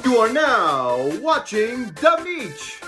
You are now watching The Meech.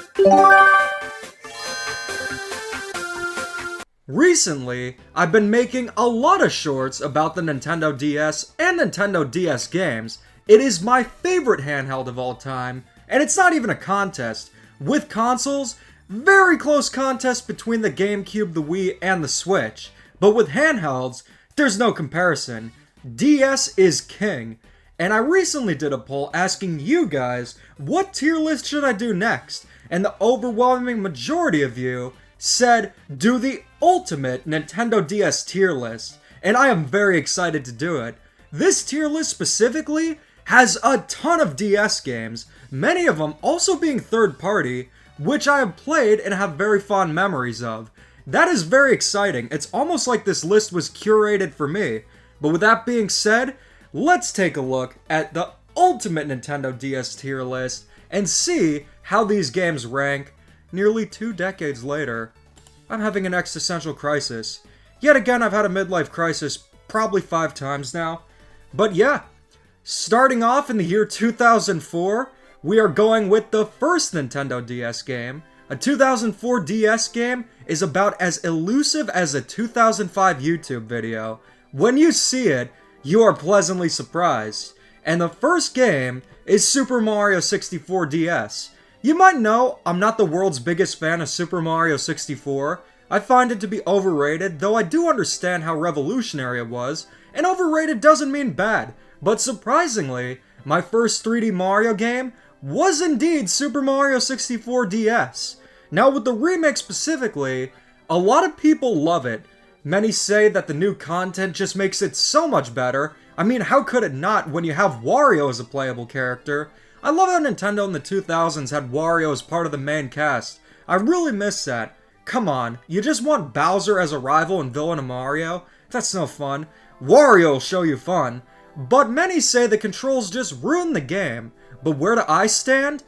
Recently, I've been making a lot of shorts about the Nintendo DS and Nintendo DS games. It is my favorite handheld of all time, and it's not even a contest. With consoles, very close contest between the GameCube, the Wii, and the Switch. But with handhelds, there's no comparison. DS is king. And I recently did a poll asking you guys, what tier list should I do next? And the overwhelming majority of you said, do the ultimate Nintendo DS tier list. And I am very excited to do it. This tier list specifically has a ton of DS games, many of them also being third party, which I have played and have very fond memories of. That is very exciting. It's almost like this list was curated for me. But with that being said, let's take a look at the ultimate Nintendo DS tier list and see how these games rank nearly 2 decades later. I'm having an existential crisis. Yet again, I've had a midlife crisis probably 5 times now. But yeah, starting off in the year 2004, we are going with the first Nintendo DS game. A 2004 DS game is about as elusive as a 2005 YouTube video. When you see it, you are pleasantly surprised. And the first game is Super Mario 64 DS. You might know I'm not the world's biggest fan of Super Mario 64. I find it to be overrated, though I do understand how revolutionary it was, and overrated doesn't mean bad. But surprisingly, my first 3D Mario game was indeed Super Mario 64 DS. Now with the remake specifically, a lot of people love it. Many say that the new content just makes it so much better. I mean, how could it not when you have Wario as a playable character? I love how Nintendo in the 2000s had Wario as part of the main cast. I really miss that. Come on, you just want Bowser as a rival and villain of Mario? That's no fun. Wario will show you fun. But many say the controls just ruin the game. But where do I stand?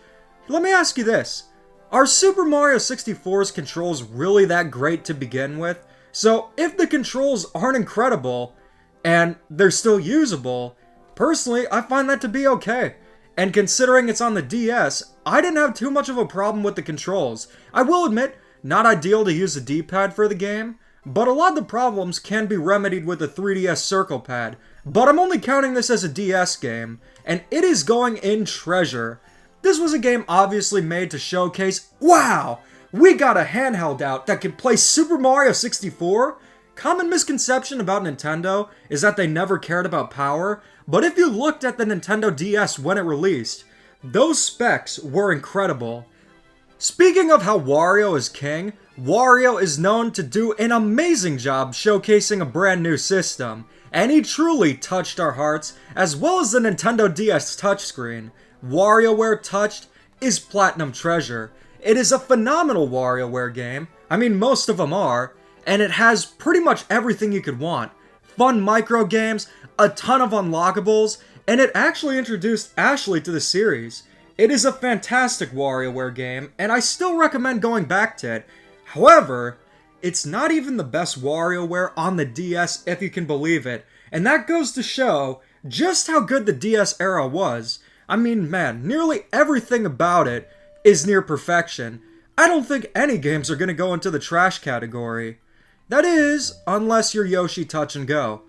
Let me ask you this. Are Super Mario 64's controls really that great to begin with? So, if the controls aren't incredible, and they're still usable, personally, I find that to be okay. And considering it's on the DS, I didn't have too much of a problem with the controls. I will admit, not ideal to use the D-pad for the game, but a lot of the problems can be remedied with the 3DS Circle Pad. But I'm only counting this as a DS game, and it is going in treasure. This was a game obviously made to showcase, wow! We got a handheld out that can play Super Mario 64? Common misconception about Nintendo is that they never cared about power, but if you looked at the Nintendo DS when it released, those specs were incredible. Speaking of how Wario is king, Wario is known to do an amazing job showcasing a brand new system, and he truly touched our hearts, as well as the Nintendo DS touchscreen. WarioWare Touched is platinum treasure. It is a phenomenal WarioWare game, I mean most of them are, and it has pretty much everything you could want. Fun micro games, a ton of unlockables, and it actually introduced Ashley to the series. It is a fantastic WarioWare game, and I still recommend going back to it. However, it's not even the best WarioWare on the DS if you can believe it, and that goes to show just how good the DS era was. I mean, man, nearly everything about it is near perfection. I don't think any games are going to go into the trash category. That is, unless you're Yoshi Touch and Go.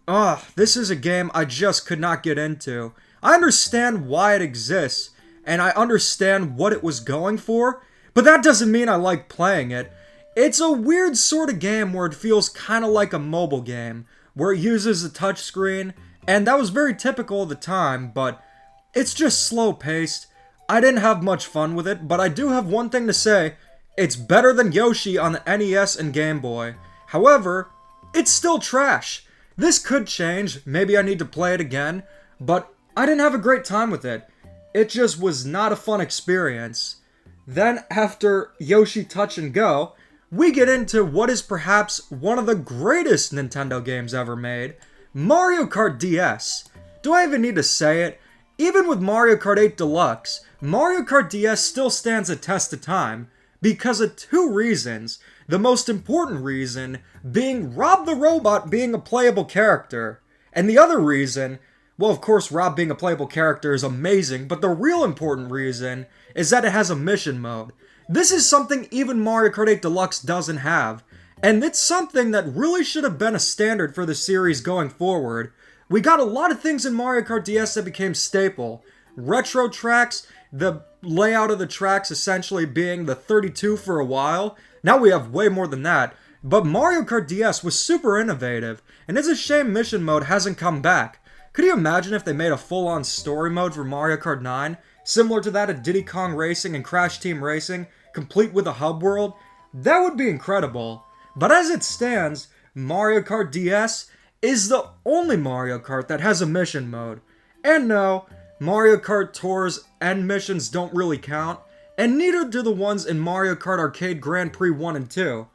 Ugh, this is a game I just could not get into. I understand why it exists, and I understand what it was going for, but that doesn't mean I like playing it. It's a weird sort of game where it feels kind of like a mobile game, where it uses a touchscreen, and that was very typical of the time, but it's just slow-paced. I didn't have much fun with it, but I do have one thing to say. It's better than Yoshi on the NES and Game Boy. However, it's still trash. This could change, maybe I need to play it again, but I didn't have a great time with it. It just was not a fun experience. Then, after Yoshi Touch and Go, we get into what is perhaps one of the greatest Nintendo games ever made, Mario Kart DS. Do I even need to say it? Even with Mario Kart 8 Deluxe, Mario Kart DS still stands a test of time because of 2 reasons. The most important reason being Rob the Robot being a playable character, and the other reason Well, of course, Rob being a playable character is amazing, but the real important reason is that it has a mission mode. This is something even Mario Kart 8 Deluxe doesn't have, and it's something that really should have been a standard for the series going forward. We got a lot of things in Mario Kart DS that became staple. Retro tracks, the layout of the tracks essentially being the 32 for a while. Now we have way more than that. But Mario Kart DS was super innovative, and it's a shame mission mode hasn't come back. Could you imagine if they made a full-on story mode for Mario Kart 9, similar to that of Diddy Kong Racing and Crash Team Racing, complete with a hub world? That would be incredible. But as it stands, Mario Kart DS is the only Mario Kart that has a mission mode. And no, Mario Kart Tours and missions don't really count, and neither do the ones in Mario Kart Arcade Grand Prix 1 and 2.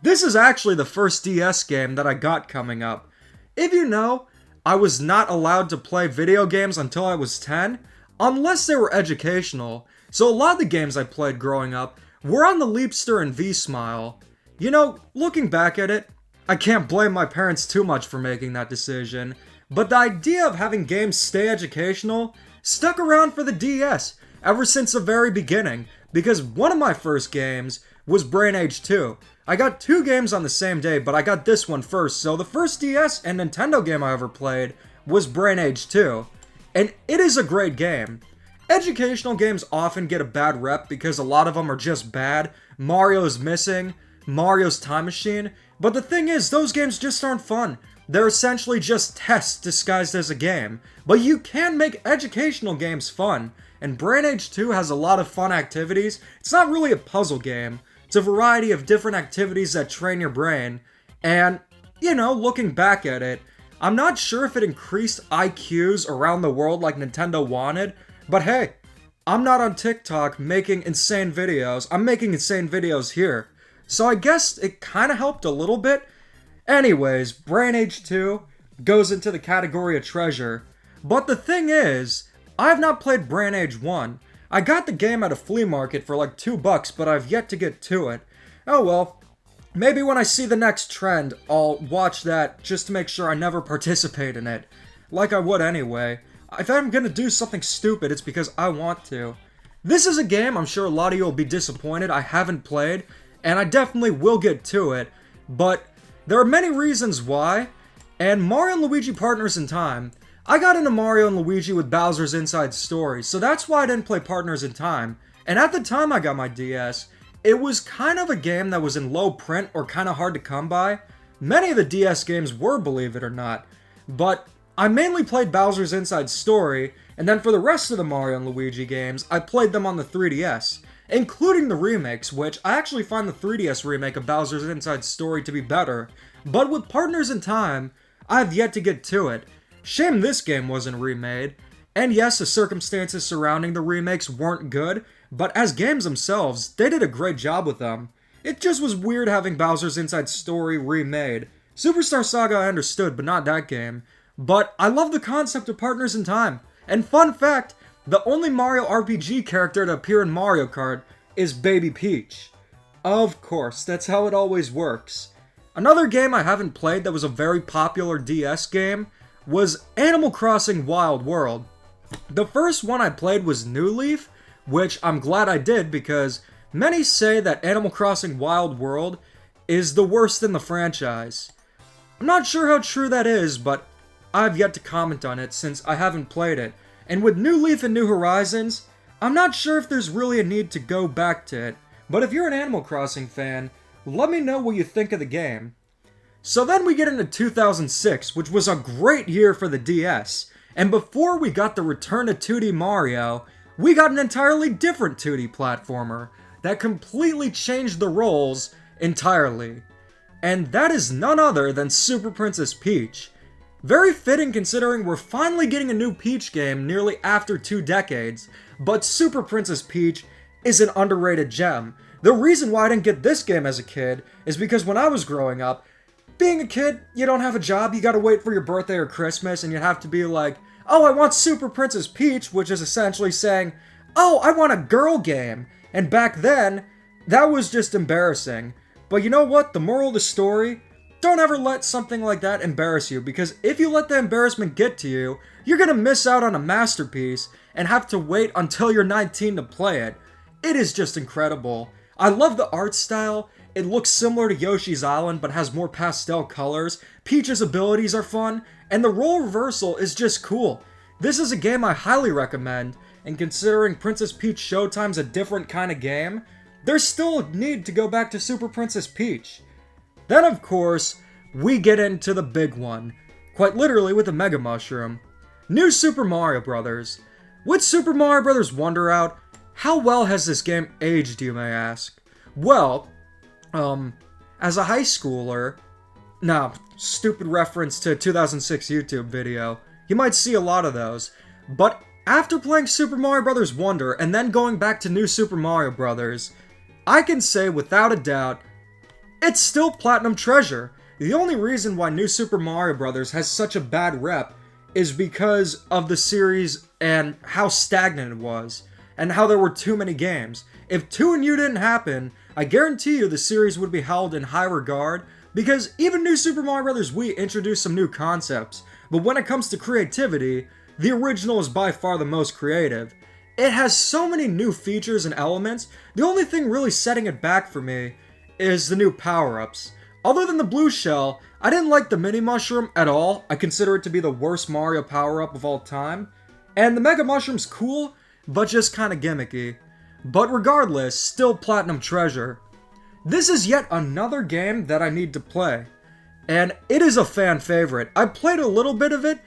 This is actually the first DS game that I got coming up. If you know, I was not allowed to play video games until I was 10, unless they were educational, so a lot of the games I played growing up were on the Leapster and V-Smile. You know, looking back at it, I can't blame my parents too much for making that decision, but the idea of having games stay educational stuck around for the DS ever since the very beginning, because one of my first games was Brain Age 2. I got 2 games on the same day, but I got this one first, so the first DS and Nintendo game I ever played was Brain Age 2, and it is a great game. Educational games often get a bad rep because a lot of them are just bad. Mario's Missing, Mario's Time Machine, but the thing is, those games just aren't fun. They're essentially just tests disguised as a game, but you can make educational games fun, and Brain Age 2 has a lot of fun activities. It's not really a puzzle game. It's a variety of different activities that train your brain, and, you know, looking back at it, I'm not sure if it increased IQs around the world like Nintendo wanted, but hey, I'm not on TikTok making insane videos. I'm making insane videos here. So I guess it kinda helped a little bit. Anyways, Brain Age 2 goes into the category of treasure, but the thing is, I have not played Brain Age 1. I got the game at a flea market for like $2, but I've yet to get to it. Oh well, maybe when I see the next trend, I'll watch that just to make sure I never participate in it. Like I would anyway. If I'm gonna do something stupid, it's because I want to. This is a game I'm sure a lot of you will be disappointed I haven't played, and I definitely will get to it, but there are many reasons why, and Mario & Luigi Partners in Time. I got into Mario & Luigi with Bowser's Inside Story, so that's why I didn't play Partners in Time. And at the time I got my DS, it was kind of a game that was in low print or kind of hard to come by. Many of the DS games were, believe it or not, but I mainly played Bowser's Inside Story, and then for the rest of the Mario & Luigi games, I played them on the 3DS, including the remakes, which I actually find the 3DS remake of Bowser's Inside Story to be better, but with Partners in Time, I've yet to get to it. Shame this game wasn't remade, and yes, the circumstances surrounding the remakes weren't good, but as games themselves, they did a great job with them. It just was weird having Bowser's Inside Story remade. Superstar Saga I understood, but not that game. But I love the concept of Partners in Time. And fun fact, the only Mario RPG character to appear in Mario Kart is Baby Peach. Of course, that's how it always works. Another game I haven't played that was a very popular DS game was Animal Crossing Wild World. The first one I played was New Leaf, which I'm glad I did because many say that Animal Crossing Wild World is the worst in the franchise. I'm not sure how true that is, but I've yet to comment on it since I haven't played it. And with New Leaf and New Horizons, I'm not sure if there's really a need to go back to it. But if you're an Animal Crossing fan, let me know what you think of the game. So then we get into 2006, which was a great year for the DS. And before we got the return to 2D Mario, we got an entirely different 2D platformer that completely changed the roles entirely. And that is none other than Super Princess Peach. Very fitting considering we're finally getting a new Peach game nearly after 2 decades, but Super Princess Peach is an underrated gem. The reason why I didn't get this game as a kid is because when I was growing up, being a kid, you don't have a job, you gotta wait for your birthday or Christmas, and you have to be like, oh, I want Super Princess Peach, which is essentially saying, oh, I want a girl game. And back then, that was just embarrassing. But you know what? The moral of the story, don't ever let something like that embarrass you, because if you let the embarrassment get to you, you're gonna miss out on a masterpiece and have to wait until you're 19 to play it. It is just incredible. I love the art style. It looks similar to Yoshi's Island, but has more pastel colors. Peach's abilities are fun, and the role reversal is just cool. This is a game I highly recommend, and considering Princess Peach Showtime's a different kind of game, there's still a need to go back to Super Princess Peach. Then, of course, we get into the big one, quite literally with the Mega Mushroom. New Super Mario Bros. With Super Mario Bros. Wonder out, how well has this game aged, you may ask? Well, as a high schooler, now, stupid reference to a 2006 YouTube video, you might see a lot of those, but after playing Super Mario Bros. Wonder and then going back to New Super Mario Bros., I can say without a doubt, it's still Platinum Treasure. The only reason why New Super Mario Bros. Has such a bad rep is because of the series and how stagnant it was, and how there were too many games. If 2 and U didn't happen, I guarantee you the series would be held in high regard, because even New Super Mario Bros. Wii introduced some new concepts, but when it comes to creativity, the original is by far the most creative. It has so many new features and elements, the only thing really setting it back for me is the new power-ups. Other than the blue shell, I didn't like the mini mushroom at all. I consider it to be the worst Mario power-up of all time. And the Mega Mushroom's cool, but just kinda gimmicky. But regardless, still Platinum Treasure. This is yet another game that I need to play. And it is a fan favorite. I played a little bit of it,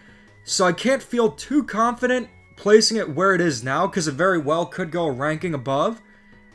so I can't feel too confident placing it where it is now, because it very well could go a ranking above.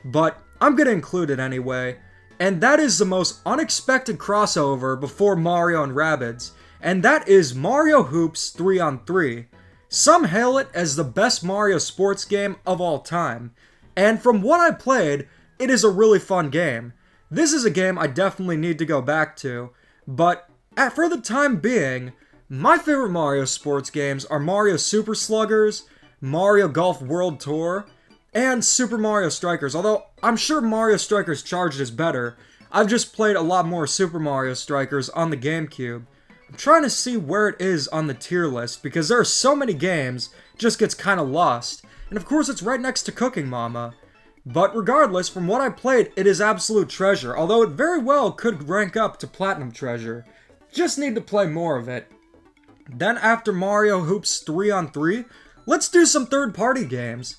But I'm gonna include it anyway. And that is the most unexpected crossover before Mario and Rabbids. And that is Mario Hoops 3-on-3. Some hail it as the best Mario sports game of all time. And from what I played, it is a really fun game. This is a game I definitely need to go back to. But for the time being, my favorite Mario sports games are Mario Super Sluggers, Mario Golf World Tour, and Super Mario Strikers. Although, I'm sure Mario Strikers Charged is better. I've just played a lot more Super Mario Strikers on the GameCube. I'm trying to see where it is on the tier list, because there are so many games, it just gets kinda lost. And of course, it's right next to Cooking Mama. But regardless, from what I played, it is absolute treasure, although it very well could rank up to Platinum Treasure. Just need to play more of it. Then after Mario Hoops 3-on-3, let's do some third-party games.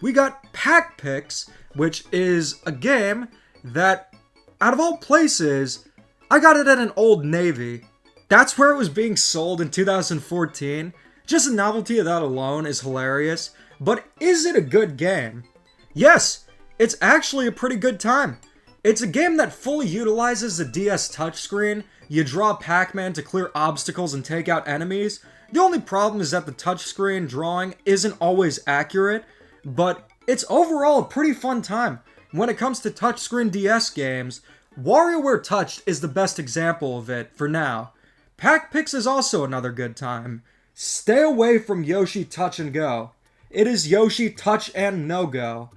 We got Pack Picks, which is a game that, out of all places, I got it at an Old Navy. That's where it was being sold in 2014. Just the novelty of that alone is hilarious. But is it a good game? Yes, it's actually a pretty good time. It's a game that fully utilizes the DS touchscreen. You draw Pac-Man to clear obstacles and take out enemies. The only problem is that the touchscreen drawing isn't always accurate, but it's overall a pretty fun time. When it comes to touchscreen DS games, WarioWare Touched is the best example of it for now. Pack Picks is also another good time. Stay away from Yoshi Touch and Go. It is Yoshi Touch and No Go.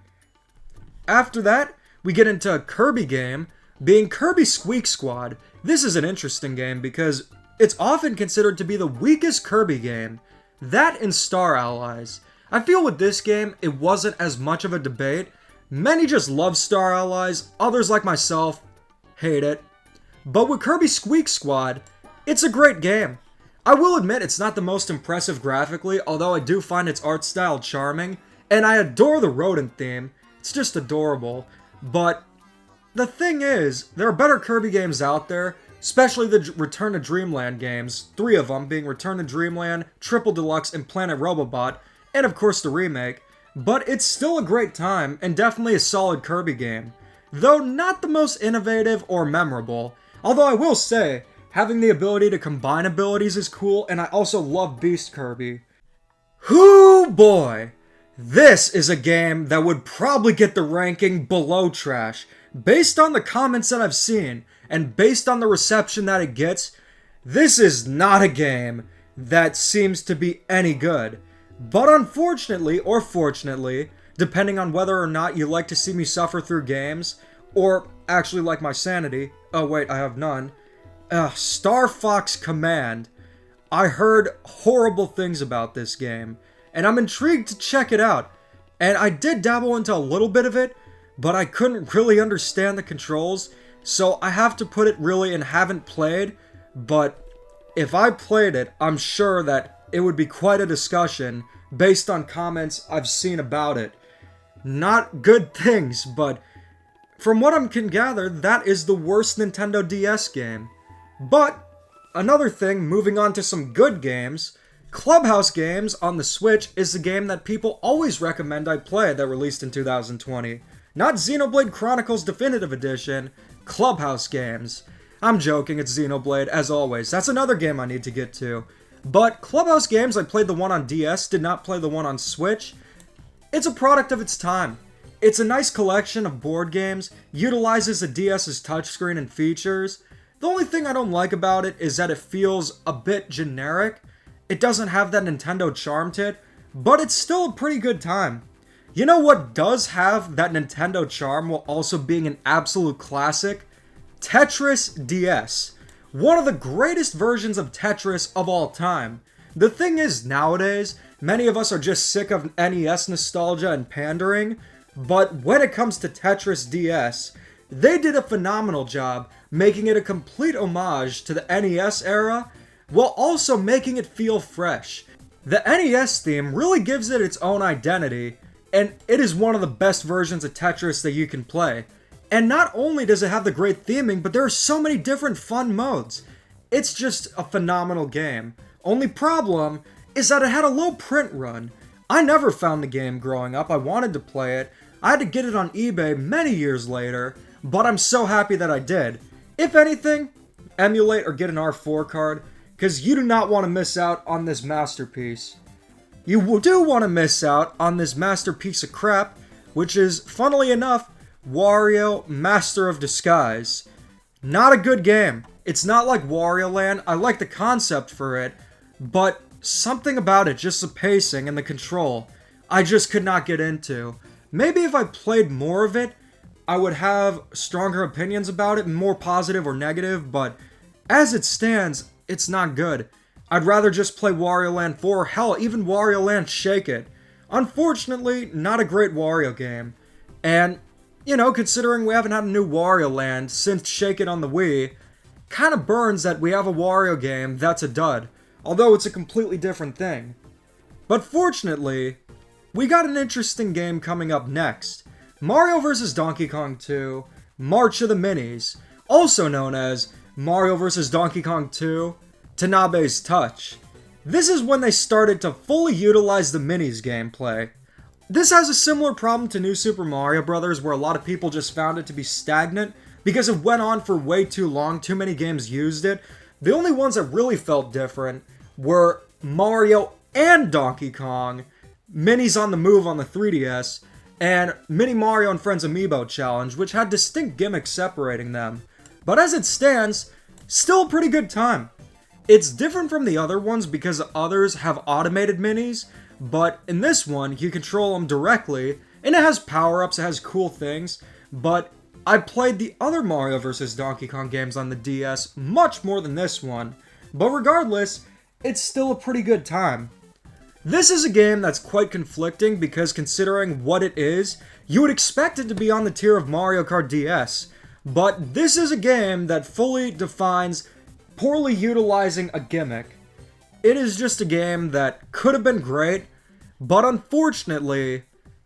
After that, we get into a Kirby game, being Kirby Squeak Squad. This is an interesting game because it's often considered to be the weakest Kirby game. That and Star Allies. I feel with this game, it wasn't as much of a debate. Many just love Star Allies, others like myself hate it. But with Kirby Squeak Squad, it's a great game. I will admit it's not the most impressive graphically, although I do find its art style charming, and I adore the rodent theme. It's just adorable. But the thing is, there are better Kirby games out there, especially the Return to Dreamland games, 3 of them being Return to Dreamland, Triple Deluxe, and Planet Robobot, and of course the remake. But it's still a great time, and definitely a solid Kirby game. Though not the most innovative or memorable. Although I will say, having the ability to combine abilities is cool, and I also love Beast Kirby. Hoo boy! This is a game that would probably get the ranking below trash. Based on the comments that I've seen, and based on the reception that it gets, this is not a game that seems to be any good. But unfortunately, or fortunately, depending on whether or not you like to see me suffer through games, or actually like my sanity, oh wait, I have none, Star Fox Command. I heard horrible things about this game, and I'm intrigued to check it out. And I did dabble into a little bit of it, but I couldn't really understand the controls, so I have to put it really in haven't played, but if I played it, I'm sure that it would be quite a discussion based on comments I've seen about it. Not good things, but from what I can gather, that is the worst Nintendo DS game. But, another thing, moving on to some good games, Clubhouse Games on the Switch is the game that people always recommend I play that released in 2020. Not Xenoblade Chronicles Definitive Edition, Clubhouse Games. I'm joking, it's Xenoblade, as always. That's another game I need to get to. But Clubhouse Games, I played the one on DS, did not play the one on Switch. It's a product of its time. It's a nice collection of board games, utilizes the DS's touchscreen and features. The only thing I don't like about it is that it feels a bit generic. It doesn't have that Nintendo charm to it, but it's still a pretty good time. You know what does have that Nintendo charm while also being an absolute classic? Tetris DS. One of the greatest versions of Tetris of all time. The thing is, nowadays, many of us are just sick of NES nostalgia and pandering, but when it comes to Tetris DS, they did a phenomenal job making it a complete homage to the NES era, while also making it feel fresh. The NES theme really gives it its own identity, and it is one of the best versions of Tetris that you can play. And not only does it have the great theming, but there are so many different fun modes. It's just a phenomenal game. Only problem is that it had a low print run. I never found the game growing up. I wanted to play it. I had to get it on eBay many years later, but I'm so happy that I did. If anything, emulate or get an R4 card, because you do not want to miss out on this masterpiece. You do want to miss out on this masterpiece of crap, which is, funnily enough, Wario Master of Disguise. Not a good game. It's not like Wario Land. I like the concept for it, but something about it, just the pacing and the control, I just could not get into. Maybe if I played more of it, I would have stronger opinions about it, more positive or negative, but as it stands, it's not good. I'd rather just play Wario Land 4, or hell, even Wario Land Shake It. Unfortunately, not a great Wario game. And, you know, considering we haven't had a new Wario Land since Shake It on the Wii, kinda burns that we have a Wario game that's a dud, although it's a completely different thing. But fortunately, we got an interesting game coming up next. Mario vs. Donkey Kong 2, March of the Minis, also known as Mario vs. Donkey Kong 2, Tanabe's Touch. This is when they started to fully utilize the Minis gameplay. This has a similar problem to New Super Mario Bros., where a lot of people just found it to be stagnant because it went on for way too long, too many games used it. The only ones that really felt different were Mario and Donkey Kong, Minis on the Move on the 3DS, and Mini Mario and Friends Amiibo Challenge, which had distinct gimmicks separating them. But as it stands, still a pretty good time. It's different from the other ones because others have automated minis, but in this one, you control them directly, and it has power-ups, it has cool things, but I played the other Mario vs. Donkey Kong games on the DS much more than this one, but regardless, it's still a pretty good time. This is a game that's quite conflicting because considering what it is, you would expect it to be on the tier of Mario Kart DS, but this is a game that fully defines poorly utilizing a gimmick. It is just a game that could have been great, but unfortunately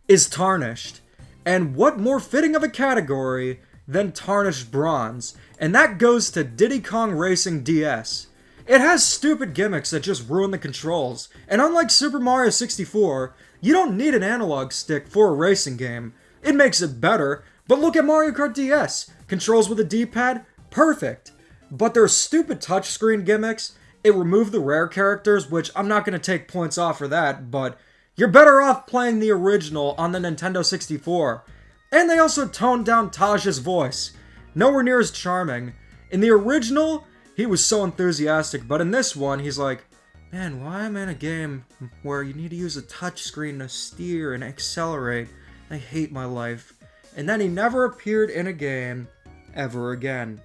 is tarnished. And what more fitting of a category than tarnished bronze? And that goes to Diddy Kong Racing DS. It has stupid gimmicks that just ruin the controls, and unlike Super Mario 64, you don't need an analog stick for a racing game. It makes it better, but look at Mario Kart DS. Controls with a D-pad? Perfect. But their stupid touchscreen gimmicks, it removed the rare characters, which I'm not going to take points off for that, but you're better off playing the original on the Nintendo 64. And they also toned down Taj's voice. Nowhere near as charming. In the original, he was so enthusiastic, but in this one, he's like, man, why am I in a game where you need to use a touchscreen to steer and accelerate? I hate my life. And then he never appeared in a game ever again.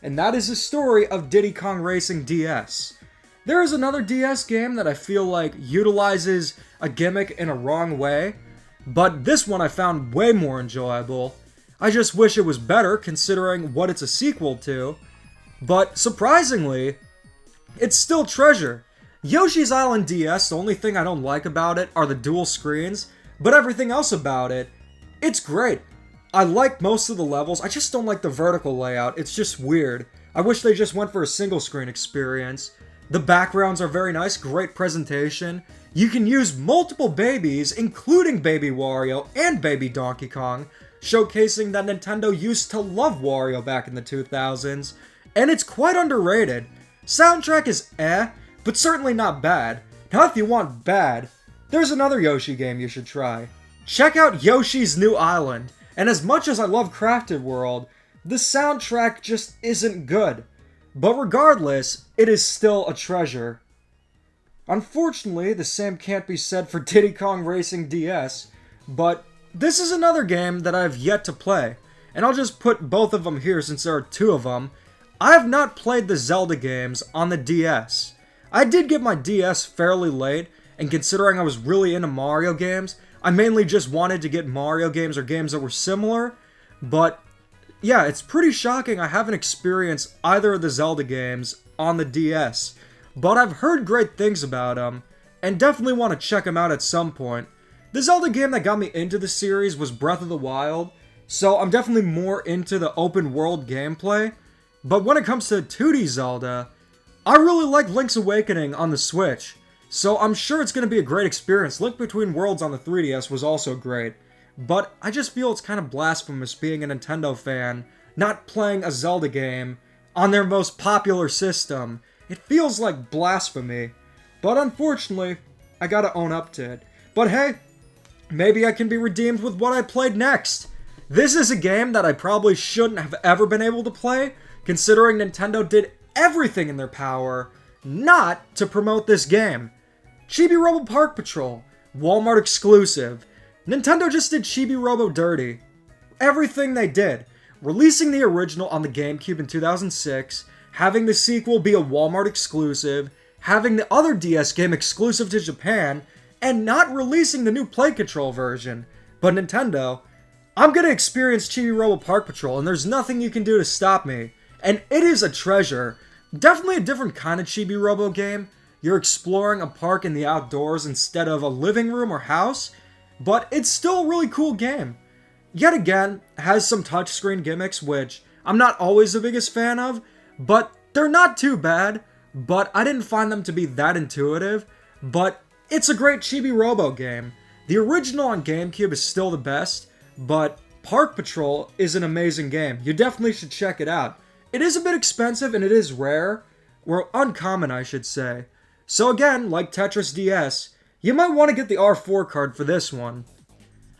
and that is the story of Diddy Kong Racing DS. There is another DS game that I feel like utilizes a gimmick in a wrong way, but this one I found way more enjoyable. I just wish it was better considering what it's a sequel to, but surprisingly, it's still treasure. Yoshi's Island DS, the only thing I don't like about it are the dual screens, but everything else about it, it's great. I like most of the levels, I just don't like the vertical layout, it's just weird. I wish they just went for a single screen experience. The backgrounds are very nice, great presentation. You can use multiple babies, including Baby Wario and Baby Donkey Kong, showcasing that Nintendo used to love Wario back in the 2000s, and it's quite underrated. Soundtrack is but certainly not bad. Now if you want bad, there's another Yoshi game you should try. Check out Yoshi's New Island, and as much as I love Crafted World, the soundtrack just isn't good. But regardless, it is still a treasure. Unfortunately, the same can't be said for Diddy Kong Racing DS, but this is another game that I have yet to play, and I'll just put both of them here since there are two of them. I have not played the Zelda games on the DS. I did get my DS fairly late, and considering I was really into Mario games, I mainly just wanted to get Mario games or games that were similar, but yeah, it's pretty shocking I haven't experienced either of the Zelda games on the DS, but I've heard great things about them, and definitely want to check them out at some point. The Zelda game that got me into the series was Breath of the Wild, so I'm definitely more into the open world gameplay, but when it comes to 2D Zelda, I really like Link's Awakening on the Switch, so I'm sure it's going to be a great experience. Link Between Worlds on the 3DS was also great, but I just feel it's kind of blasphemous being a Nintendo fan, not playing a Zelda game on their most popular system. It feels like blasphemy, but unfortunately, I gotta own up to it. But hey, maybe I can be redeemed with what I played next. This is a game that I probably shouldn't have ever been able to play, considering Nintendo did everything in their power not to promote this game. Chibi Robo Park Patrol, Walmart exclusive. Nintendo just did Chibi Robo dirty. Everything they did. Releasing the original on the GameCube in 2006, having the sequel be a Walmart exclusive, having the other DS game exclusive to Japan, and not releasing the new Play Control version. But Nintendo, I'm gonna experience Chibi Robo Park Patrol, and there's nothing you can do to stop me. And it is a treasure. Definitely a different kind of Chibi Robo game. You're exploring a park in the outdoors instead of a living room or house, but it's still a really cool game. Yet again, has some touchscreen gimmicks, which I'm not always the biggest fan of, but they're not too bad, but I didn't find them to be that intuitive, but it's a great Chibi Robo game. The original on GameCube is still the best, but Park Patrol is an amazing game. You definitely should check it out. It is a bit expensive and it is rare, or uncommon I should say. So again, like Tetris DS, you might want to get the R4 card for this one.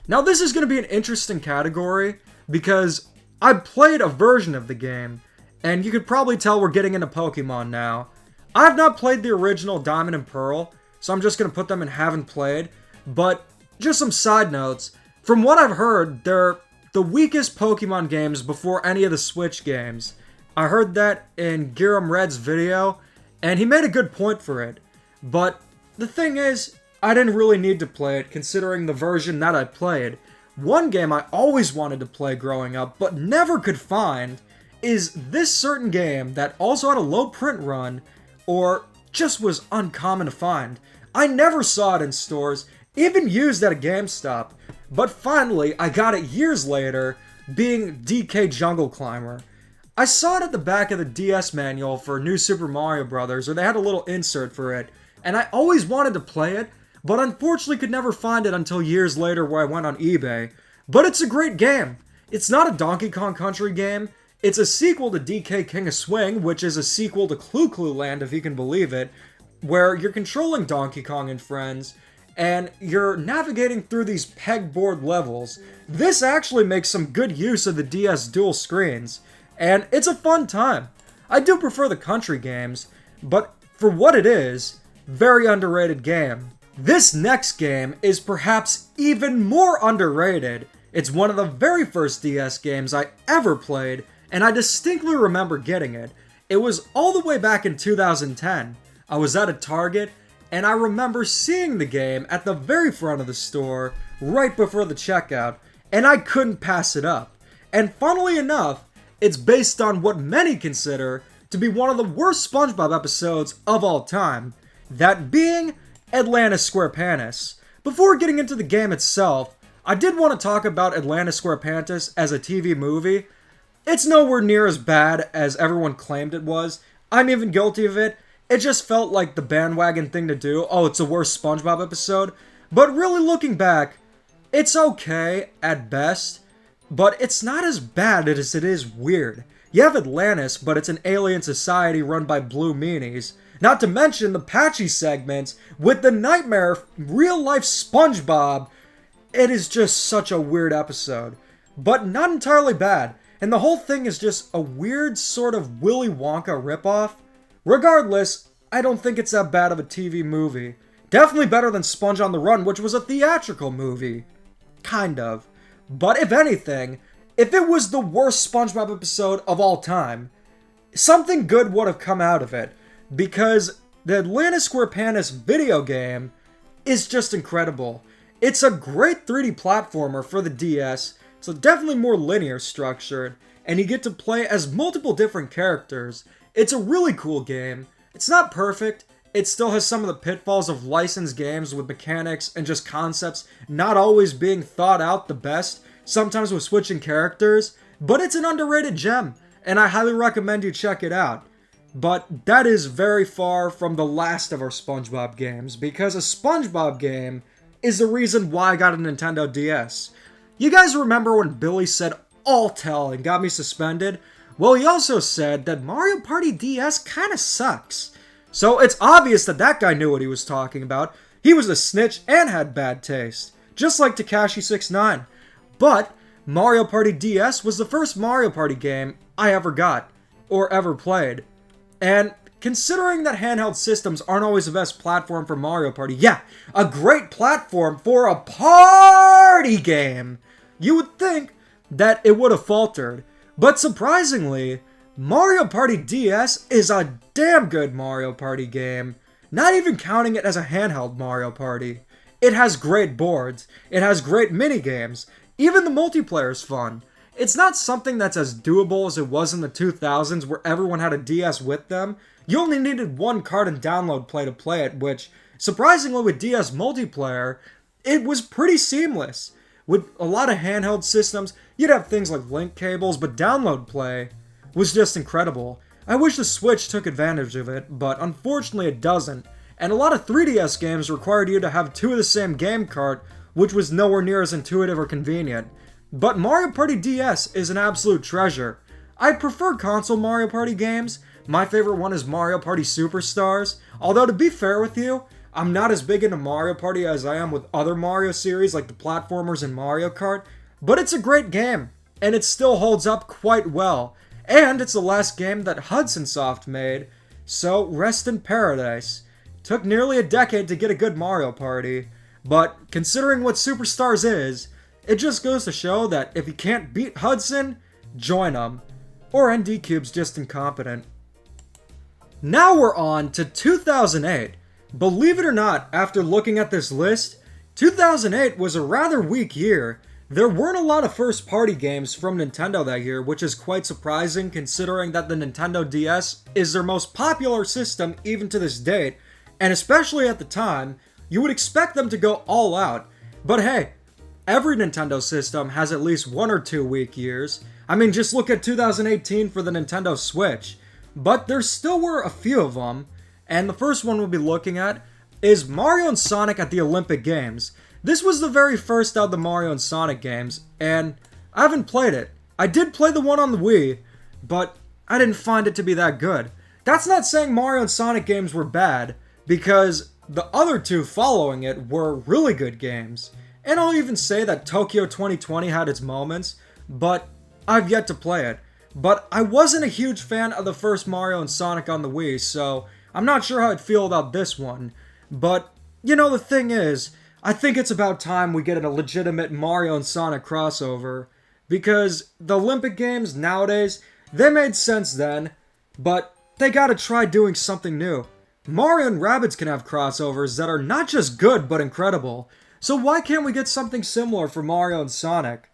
Now this is going to be an interesting category, because I played a version of the game, and you could probably tell we're getting into Pokemon now. I have not played the original Diamond and Pearl, so I'm just going to put them in haven't played, but just some side notes. From what I've heard, they're the weakest Pokemon games before any of the Switch games. I heard that in Giram Red's video, and he made a good point for it. But the thing is, I didn't really need to play it considering the version that I played. One game I always wanted to play growing up, but never could find, is this certain game that also had a low print run, or just was uncommon to find. I never saw it in stores, even used at a GameStop, but finally I got it years later, being DK Jungle Climber. I saw it at the back of the DS manual for New Super Mario Bros., or they had a little insert for it, and I always wanted to play it, but unfortunately could never find it until years later where I went on eBay. But it's a great game. It's not a Donkey Kong Country game, it's a sequel to DK King of Swing, which is a sequel to Clu Clu Land if you can believe it, where you're controlling Donkey Kong and friends, and you're navigating through these pegboard levels. This actually makes some good use of the DS dual screens, and it's a fun time. I do prefer the country games, but for what it is, very underrated game. This next game is perhaps even more underrated. It's one of the very first DS games I ever played, and I distinctly remember getting it. It was all the way back in 2010. I was at a Target, and I remember seeing the game at the very front of the store, right before the checkout, and I couldn't pass it up. And funnily enough, it's based on what many consider to be one of the worst SpongeBob episodes of all time, that being Atlantis SquarePantis. Before getting into the game itself, I did want to talk about Atlantis SquarePantis as a TV movie. It's nowhere near as bad as everyone claimed it was. I'm even guilty of it. It just felt like the bandwagon thing to do. Oh, it's the worst SpongeBob episode. But really looking back, it's okay at best, but it's not as bad as it is weird. You have Atlantis, but it's an alien society run by blue meanies. Not to mention the patchy segments with the nightmare real-life SpongeBob. It is just such a weird episode, but not entirely bad. And the whole thing is just a weird sort of Willy Wonka ripoff. Regardless, I don't think it's that bad of a TV movie. Definitely better than Sponge on the Run, which was a theatrical movie. Kind of. But if anything, if it was the worst SpongeBob episode of all time, something good would have come out of it. Because the Atlantis SquarePantis video game is just incredible. It's a great 3D platformer for the DS, so definitely more linear structured, and you get to play as multiple different characters. It's a really cool game. It's not perfect. It still has some of the pitfalls of licensed games with mechanics and just concepts not always being thought out the best, sometimes with switching characters, but it's an underrated gem, and I highly recommend you check it out. But that is very far from the last of our SpongeBob games, because a SpongeBob game is the reason why I got a Nintendo DS. You guys remember when Billy said "all tell" and got me suspended? Well, he also said that Mario Party DS kinda sucks. So it's obvious that that guy knew what he was talking about. He was a snitch and had bad taste, just like Tekashi69. But Mario Party DS was the first Mario Party game I ever got, or ever played. And considering that handheld systems aren't always the best platform for Mario Party, yeah, a great platform for a party game, you would think that it would have faltered. But surprisingly, Mario Party DS is a damn good Mario Party game, not even counting it as a handheld Mario Party. It has great boards, it has great minigames, even the multiplayer is fun. It's not something that's as doable as it was in the 2000s where everyone had a DS with them. You only needed one card and download play to play it, which, surprisingly with DS multiplayer, it was pretty seamless. With a lot of handheld systems, you'd have things like link cables, but download play was just incredible. I wish the Switch took advantage of it, but unfortunately it doesn't. And a lot of 3DS games required you to have two of the same game cart, which was nowhere near as intuitive or convenient. But Mario Party DS is an absolute treasure. I prefer console Mario Party games. My favorite one is Mario Party Superstars. Although to be fair with you, I'm not as big into Mario Party as I am with other Mario series like the platformers and Mario Kart. But it's a great game, and it still holds up quite well. And it's the last game that Hudson Soft made, so rest in paradise. Took nearly a decade to get a good Mario Party, but considering what Superstars is, it just goes to show that if you can't beat Hudson, join him. Or ND Cube's just incompetent. Now we're on to 2008. Believe it or not, after looking at this list, 2008 was a rather weak year. There weren't a lot of first-party games from Nintendo that year, which is quite surprising considering that the Nintendo DS is their most popular system even to this date, and especially at the time, you would expect them to go all out. But hey, every Nintendo system has at least one or two weak years. I mean, just look at 2018 for the Nintendo Switch. But there still were a few of them, and the first one we'll be looking at is Mario and Sonic at the Olympic Games. This was the very first out of the Mario and Sonic games, and I haven't played it. I did play the one on the Wii, but I didn't find it to be that good. That's not saying Mario and Sonic games were bad, because the other two following it were really good games. And I'll even say that Tokyo 2020 had its moments, but I've yet to play it. But I wasn't a huge fan of the first Mario and Sonic on the Wii, so I'm not sure how I'd feel about this one. But, you know, the thing is, I think it's about time we get a legitimate Mario and Sonic crossover. Because the Olympic Games nowadays, They made sense then, but they gotta try doing something new. Mario and Rabbids can have crossovers that are not just good, but incredible. So why can't we get something similar for Mario and Sonic?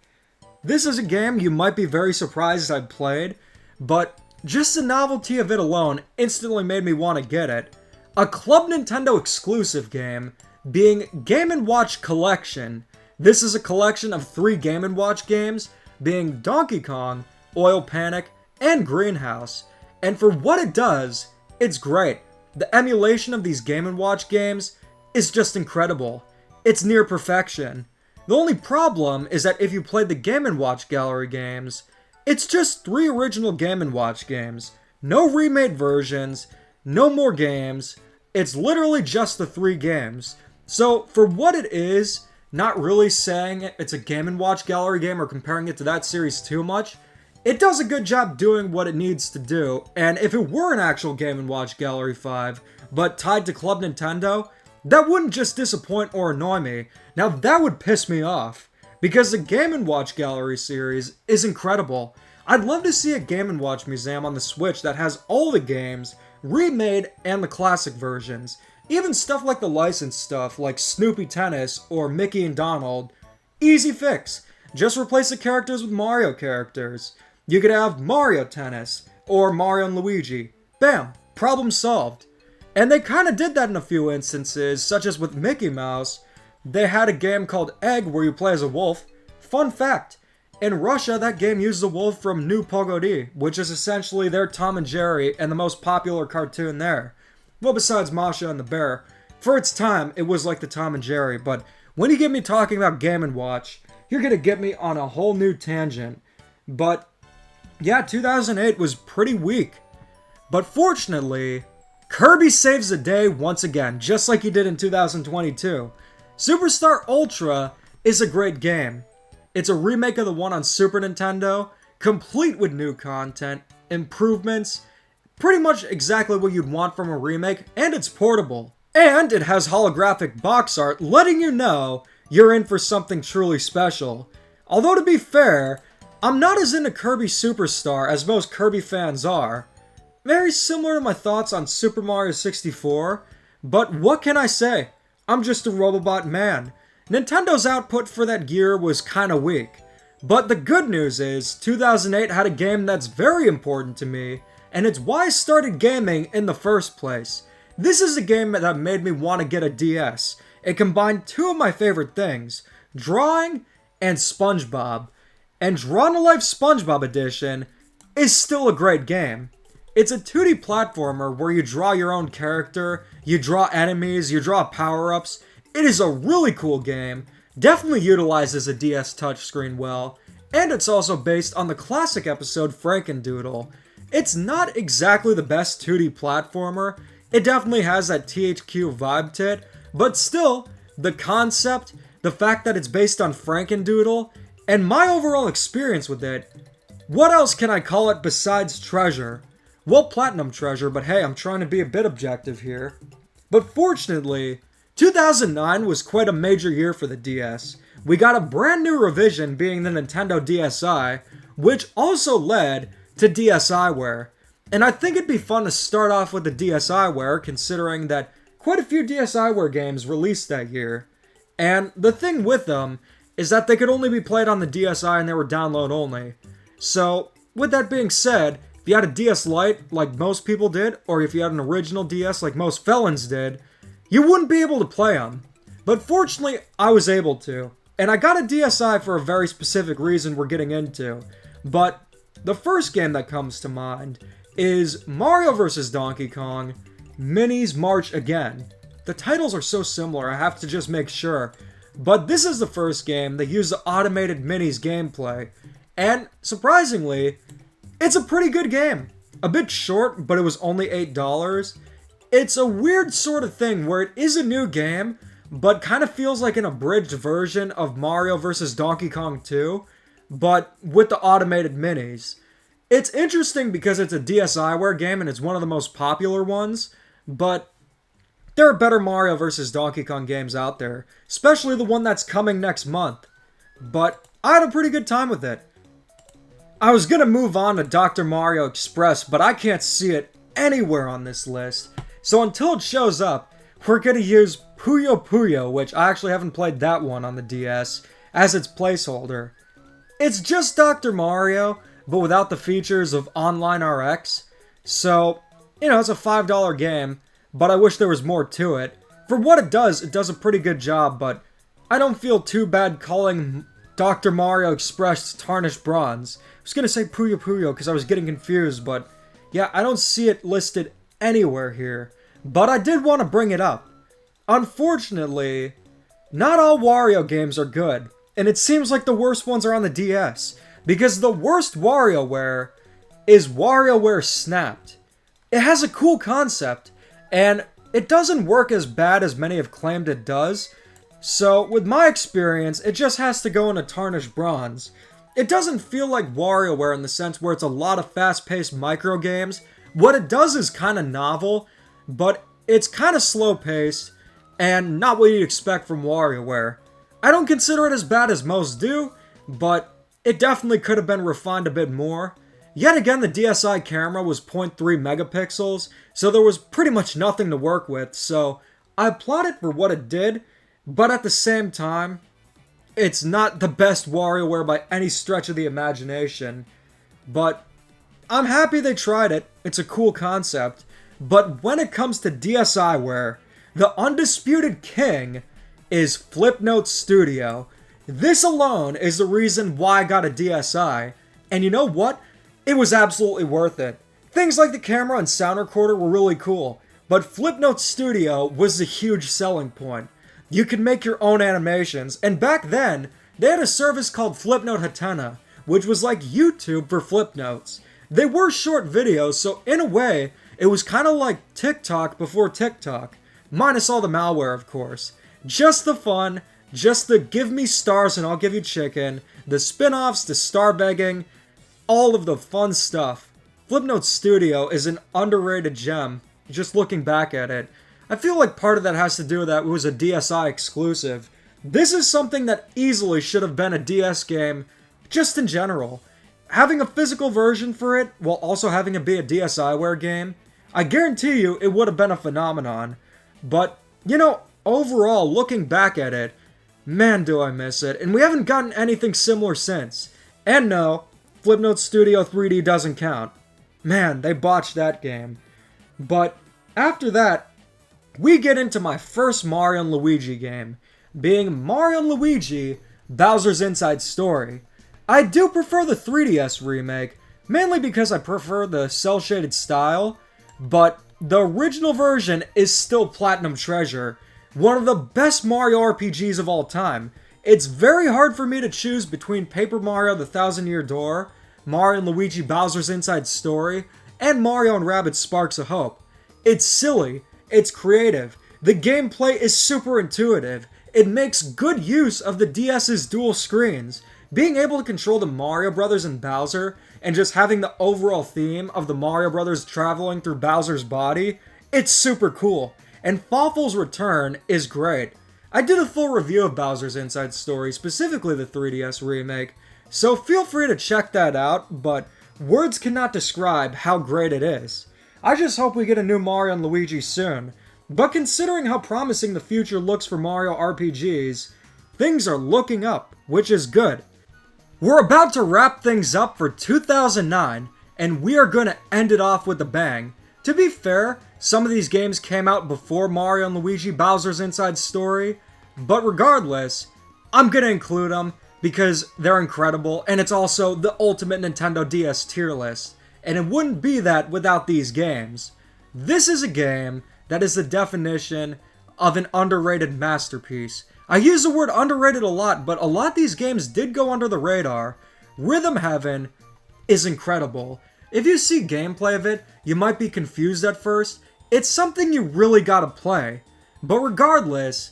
This is a game you might be very surprised I've played, but just the novelty of it alone instantly made me want to get it. A Club Nintendo exclusive game, being Game & Watch Collection. This is a collection of 3 Game & Watch games, being Donkey Kong, Oil Panic, and Greenhouse. And for what it does, it's great. The emulation of these Game & Watch games is just incredible. It's near perfection. The only problem is that if you played the Game & Watch Gallery games, it's just 3 original Game & Watch games. No remade versions, no more games. It's literally just the 3 games. So, for what it is, not really saying it's a Game & Watch Gallery game or comparing it to that series too much, it does a good job doing what it needs to do, and if it were an actual Game & Watch Gallery 5, but tied to Club Nintendo, that wouldn't just disappoint or annoy me. Now that would piss me off, because the Game & Watch Gallery series is incredible. I'd love to see a Game & Watch museum on the Switch that has all the games, remade, and the classic versions. Even stuff like the licensed stuff, like Snoopy Tennis or Mickey and Donald. Easy fix. Just replace the characters with Mario characters. You could have Mario Tennis, or Mario and Luigi. Bam! Problem solved. And they kinda did that in a few instances, such as with Mickey Mouse. They had a game called Egg where you play as a wolf. Fun fact, in Russia that game used a wolf from New Pogodi, which is essentially their Tom and Jerry and the most popular cartoon there. Well, besides Masha and the Bear. For its time, it was like the Tom and Jerry, but when you get me talking about Game & Watch, you're gonna get me on a whole new tangent. But yeah, 2008 was pretty weak. But fortunately, Kirby saves the day once again, just like he did in 2022. Superstar Ultra is a great game. It's a remake of the one on Super Nintendo, complete with new content, improvements, pretty much exactly what you'd want from a remake, and it's portable. And it has holographic box art letting you know you're in for something truly special. Although to be fair, I'm not as into Kirby Superstar as most Kirby fans are. Very similar to my thoughts on Super Mario 64, but what can I say? I'm just a Robobot man. Nintendo's output for that year was kinda weak. But the good news is, 2008 had a game that's very important to me, and it's why I started gaming in the first place. This is a game that made me want to get a DS. It combined 2 of my favorite things, drawing and SpongeBob. And Drawn to Life SpongeBob Edition is still a great game. It's a 2D platformer where you draw your own character, you draw enemies, you draw power-ups. It is a really cool game, definitely utilizes a DS touchscreen well, and it's also based on the classic episode Frankendoodle. It's not exactly the best 2D platformer, it definitely has that THQ vibe to it, but still, the concept, the fact that it's based on Frankendoodle, and my overall experience with it, what else can I call it besides treasure? Well, Platinum Treasure, but hey, I'm trying to be a bit objective here. But fortunately, 2009 was quite a major year for the DS. We got a brand new revision being the Nintendo DSi, which also led to DSiWare. And I think it'd be fun to start off with the DSiWare, considering that quite a few DSiWare games released that year. And the thing with them is that they could only be played on the DSi and they were download only. So, with that being said, if you had a DS Lite, like most people did, or if you had an original DS like most felons did, you wouldn't be able to play them. But fortunately, I was able to. And I got a DSi for a very specific reason we're getting into. But the first game that comes to mind is Mario vs. Donkey Kong, Minis March Again. The titles are so similar, I have to just make sure. But this is the first game that used the automated Minis gameplay. And, surprisingly, it's a pretty good game. A bit short, but it was only $8. It's a weird sort of thing where it is a new game, but kind of feels like an abridged version of Mario vs. Donkey Kong 2, but with the automated minis. It's interesting because it's a DSiWare game and it's one of the most popular ones, but there are better Mario vs. Donkey Kong games out there, especially the one that's coming next month. But I had a pretty good time with it. I was gonna move on to Dr. Mario Express, but I can't see it anywhere on this list. So until it shows up, we're gonna use Puyo Puyo, which I actually haven't played that one on the DS, as its placeholder. It's just Dr. Mario, but without the features of Online RX. So, it's a $5 game, but I wish there was more to it. For what it does a pretty good job, but I don't feel too bad calling Dr. Mario Express Tarnished Bronze. I was gonna say Puyo Puyo because I was getting confused, but yeah, I don't see it listed anywhere here. But I did want to bring it up. Unfortunately, not all Wario games are good, and it seems like the worst ones are on the DS, because the worst WarioWare is WarioWare Snapped. It has a cool concept, and it doesn't work as bad as many have claimed it does, so with my experience, it just has to go into Tarnished Bronze. It doesn't feel like WarioWare in the sense where it's a lot of fast-paced micro games. What it does is kind of novel, but it's kind of slow-paced, and not what you'd expect from WarioWare. I don't consider it as bad as most do, but it definitely could have been refined a bit more. Yet again, the DSi camera was 0.3 megapixels, so there was pretty much nothing to work with, so I applaud it for what it did, but at the same time, it's not the best WarioWare by any stretch of the imagination. But I'm happy they tried it, it's a cool concept, but when it comes to DSiWare, the undisputed king is Flipnote Studio. This alone is the reason why I got a DSi, and you know what? It was absolutely worth it. Things like the camera and sound recorder were really cool, but Flipnote Studio was the huge selling point. You could make your own animations, and back then, they had a service called Flipnote Hatena, which was like YouTube for Flipnotes. They were short videos, so in a way, it was kind of like TikTok before TikTok. Minus all the malware, of course. Just the fun, just the give me stars and I'll give you chicken, the spin-offs, the star begging, all of the fun stuff. Flipnote Studio is an underrated gem, just looking back at it. I feel like part of that has to do with that it was a DSi exclusive. This is something that easily should have been a DS game, just in general. Having a physical version for it, while also having it be a DSiWare game, I guarantee you it would have been a phenomenon. But, overall, looking back at it, man do I miss it, and we haven't gotten anything similar since. And no, Flipnote Studio 3D doesn't count. Man, they botched that game. But, after that, we get into my first Mario & Luigi game, being Mario & Luigi Bowser's Inside Story. I do prefer the 3DS remake, mainly because I prefer the cel-shaded style, but the original version is still Platinum Treasure, one of the best Mario RPGs of all time. It's very hard for me to choose between Paper Mario The Thousand Year Door, Mario & Luigi Bowser's Inside Story, and Mario & Rabbids Sparks of Hope. It's silly, it's creative, the gameplay is super intuitive, it makes good use of the DS's dual screens. Being able to control the Mario Brothers and Bowser, and just having the overall theme of the Mario Brothers traveling through Bowser's body, it's super cool. And Fawful's return is great. I did a full review of Bowser's Inside Story, specifically the 3DS remake, so feel free to check that out, but words cannot describe how great it is. I just hope we get a new Mario & Luigi soon, but considering how promising the future looks for Mario RPGs, things are looking up, which is good. We're about to wrap things up for 2009, and we are going to end it off with a bang. To be fair, some of these games came out before Mario & Luigi Bowser's Inside Story, but regardless, I'm going to include them because they're incredible, and it's also the ultimate Nintendo DS tier list, and it wouldn't be that without these games. This is a game that is the definition of an underrated masterpiece. I use the word underrated a lot, but a lot of these games did go under the radar. Rhythm Heaven is incredible. If you see gameplay of it, you might be confused at first. It's something you really gotta play. But regardless,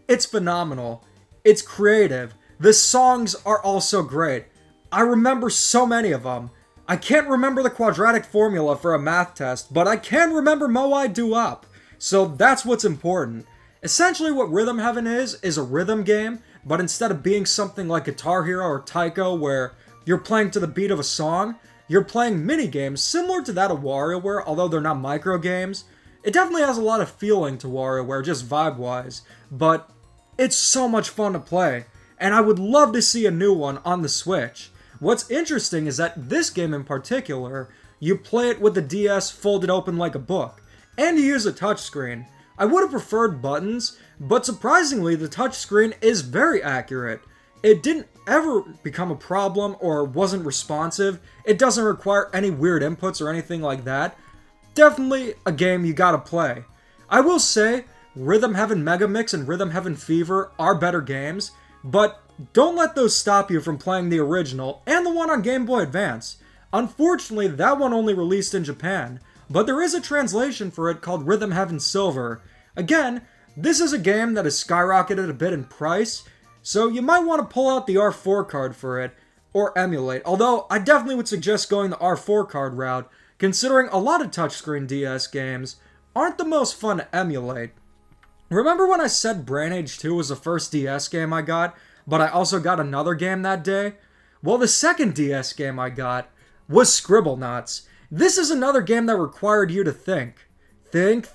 it's phenomenal. It's creative. The songs are also great. I remember so many of them. I can't remember the quadratic formula for a math test, but I can remember Moai Doo-Wop. So that's what's important. Essentially what Rhythm Heaven is a rhythm game, but instead of being something like Guitar Hero or Taiko where you're playing to the beat of a song, you're playing mini-games similar to that of WarioWare, although they're not micro games. It definitely has a lot of feeling to WarioWare, just vibe-wise, but it's so much fun to play, and I would love to see a new one on the Switch. What's interesting is that this game in particular, you play it with the DS folded open like a book, and you use a touchscreen. I would have preferred buttons, but surprisingly the touchscreen is very accurate. It didn't ever become a problem or wasn't responsive. It doesn't require any weird inputs or anything like that. Definitely a game you gotta play. I will say, Rhythm Heaven Megamix and Rhythm Heaven Fever are better games, but don't let those stop you from playing the original and the one on Game Boy Advance. Unfortunately, that one only released in Japan, but there is a translation for it called Rhythm Heaven Silver. Again, this is a game that has skyrocketed a bit in price, so you might want to pull out the R4 card for it, or emulate, although I definitely would suggest going the R4 card route, considering a lot of touchscreen DS games aren't the most fun to emulate. Remember when I said Brain Age 2 was the first DS game I got, but I also got another game that day? Well, the second DS game I got was Scribblenauts. This is another game that required you to think. Think.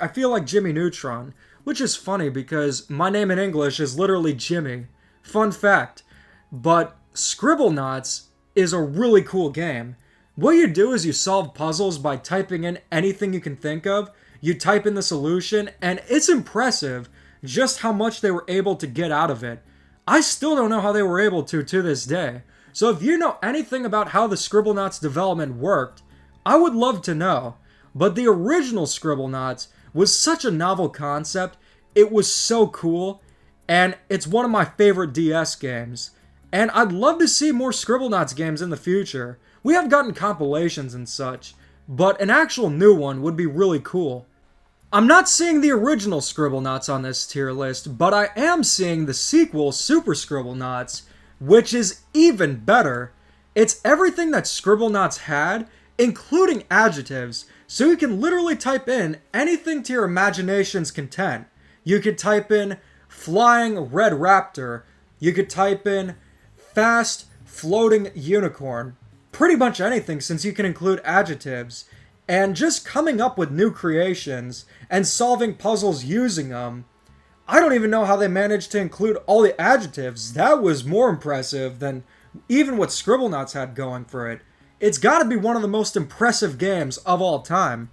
I feel like Jimmy Neutron, which is funny because my name in English is literally Jimmy. Fun fact. But Scribblenauts is a really cool game. What you do is you solve puzzles by typing in anything you can think of. You type in the solution, and it's impressive just how much they were able to get out of it. I still don't know how they were able to this day. So if you know anything about how the Scribblenauts development worked, I would love to know. But the original Scribblenauts was such a novel concept, it was so cool, and it's one of my favorite DS games. And I'd love to see more Scribblenauts games in the future. We have gotten compilations and such, but an actual new one would be really cool. I'm not seeing the original Scribblenauts on this tier list, but I am seeing the sequel, Super Scribblenauts, which is even better. It's everything that Scribblenauts had, including adjectives, so you can literally type in anything to your imagination's content. You could type in flying red raptor, you could type in fast floating unicorn, pretty much anything since you can include adjectives. And just coming up with new creations and solving puzzles using them. I don't even know how they managed to include all the adjectives. That was more impressive than even what Scribblenauts had going for it. It's gotta be one of the most impressive games of all time.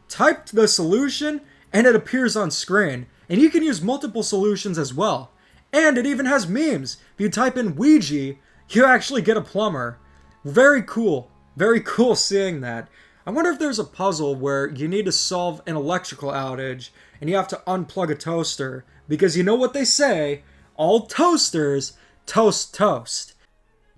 Type the solution and it appears on screen. And you can use multiple solutions as well. And it even has memes. If you type in Ouija, you actually get a plumber. Very cool. Very cool seeing that. I wonder if there's a puzzle where you need to solve an electrical outage and you have to unplug a toaster, because you know what they say, all toasters toast toast.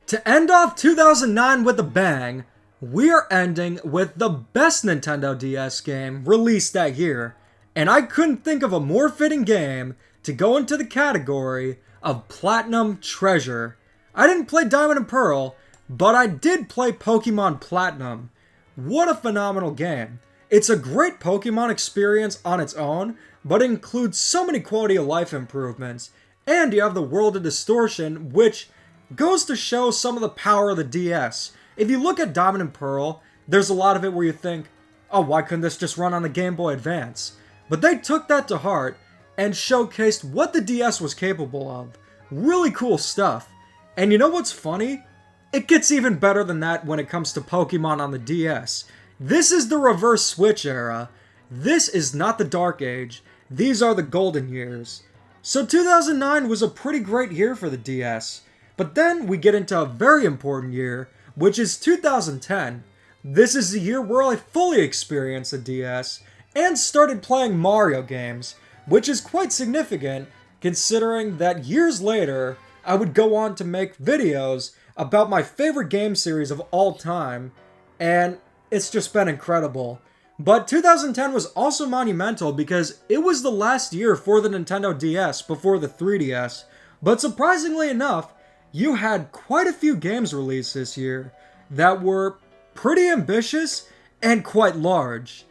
To end off 2009 with a bang, we are ending with the best Nintendo DS game released that year, and I couldn't think of a more fitting game to go into the category of Platinum Treasure. I didn't play Diamond and Pearl, but I did play Pokemon Platinum. What a phenomenal game. It's a great Pokemon experience on its own, but it includes so many quality of life improvements, and you have the World of Distortion, which goes to show some of the power of the DS. If you look at Diamond and Pearl, there's a lot of it where you think, oh, why couldn't this just run on the Game Boy Advance? But they took that to heart and showcased what the DS was capable of. Really cool stuff. And you know what's funny? It gets even better than that when it comes to Pokemon on the DS. This is the reverse Switch era. This is not the Dark Age. These are the golden years. So 2009 was a pretty great year for the DS. But then we get into a very important year, which is 2010. This is the year where I fully experienced the DS and started playing Mario games, which is quite significant considering that years later I would go on to make videos about my favorite game series of all time, and it's just been incredible. But 2010 was also monumental because it was the last year for the Nintendo DS before the 3DS, but surprisingly enough, you had quite a few games released this year that were pretty ambitious and quite large.